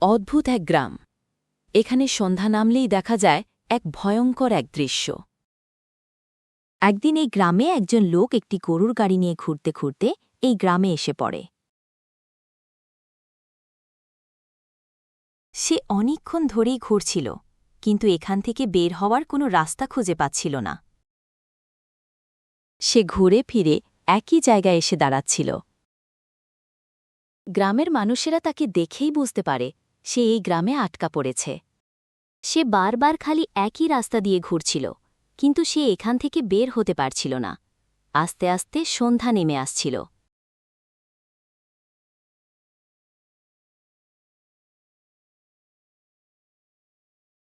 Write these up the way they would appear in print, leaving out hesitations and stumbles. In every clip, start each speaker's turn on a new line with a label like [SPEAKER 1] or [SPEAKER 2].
[SPEAKER 1] অদ্ভুত এক গ্রাম। এখানে সন্ধ্যা নামলেই দেখা যায় এক ভয়ঙ্কর এক দৃশ্য। একদিন এই গ্রামে একজন লোক একটি গরুর গাড়ি নিয়ে ঘুরতে ঘুরতে এই গ্রামে এসে পড়ে। সে অনেকক্ষণ ধরেই ঘুরছিল, কিন্তু এখান থেকে বের হওয়ার কোনো রাস্তা খুঁজে পাচ্ছিল না। সে ঘুরে ফিরে একই জায়গায় এসে দাঁড়াচ্ছিল। গ্রামের মানুষেরা তাকে দেখেই বুঝতে পারে সে এই গ্রামে আটকা পড়েছে। সে বারবার খালি একই রাস্তা দিয়ে ঘুরছিল, কিন্তু সে এখান থেকে বের হতে পারছিল না। আস্তে আস্তে সন্ধ্যা নেমে আসছিল।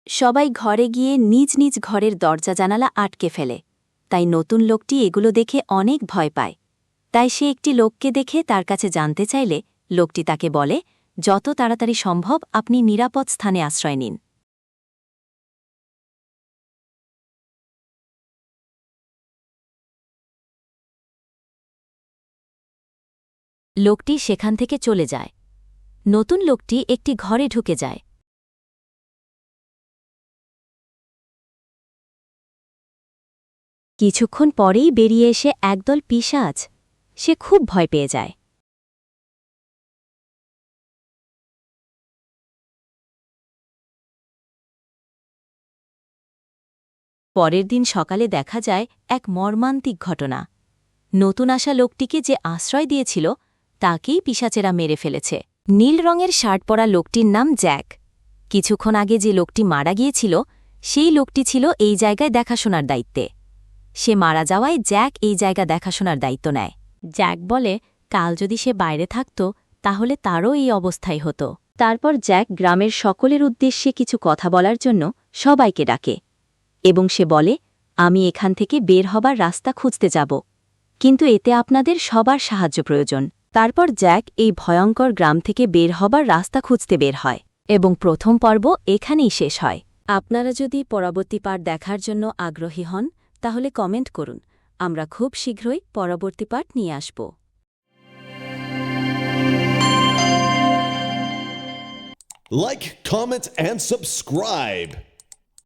[SPEAKER 1] সবাই ঘরে গিয়ে নিজ নিজ ঘরের দরজা জানালা আটকে ফেলে। তাই নতুন লোকটি এগুলো দেখে অনেক ভয় পায়। তাই সে একটি লোককে দেখে তার কাছে জানতে চাইলে লোকটি তাকে বলে, যত তাড়াতাড়ি সম্ভব আপনি নিরাপদ স্থানে আশ্রয় নিন। লোকটি সেখান থেকে চলে যায়। নতুন লোকটি একটি ঘরে ঢুকে যায়। কিছুক্ষণ পরেই বেরিয়ে এসে একদল পিশাচ। সে খুব ভয় পেয়ে যায়। পরের দিন সকালে দেখা যায় এক মর্মান্তিক ঘটনা। নতুন আসা লোকটিকে যে আশ্রয় দিয়েছিল তাকেই পিশাচেরা মেরে ফেলেছে। নীল রঙের শার্ট পরা লোকটির নাম জ্যাক। কিছুক্ষণ আগে যে লোকটি মারা গিয়েছিল সেই লোকটি ছিল এই জায়গায় দেখাশোনার দায়িত্বে। সে মারা যাওয়ায় জ্যাক এই জায়গা দেখাশোনার দায়িত্ব নেয়। জ্যাক বলে কাল যদি সে বাইরে থাকত তাহলে তারও এই অবস্থাই হতো। তারপর জ্যাক গ্রামের সকলের উদ্দেশ্যে কিছু কথা বলার জন্য সবাইকে ডাকে এবং সে বলে, আমি এখান থেকে বের হবার রাস্তা খুঁজতে যাব, কিন্তু এতে আপনাদের সবার সাহায্য প্রয়োজন। তারপর জ্যাক এই ভয়ঙ্কর গ্রাম থেকে বের হবার রাস্তা খুঁজতে বের হয় এবং প্রথম পর্ব এখানেই শেষ হয়। আপনারা যদি পরবর্তী পার্ট দেখার জন্য আগ্রহী হন তাহলে কমেন্ট করুন। আমরা খুব শীঘ্রই পরবর্তী পার্ট নিয়ে আসব।
[SPEAKER 2] Like, comment, and subscribe.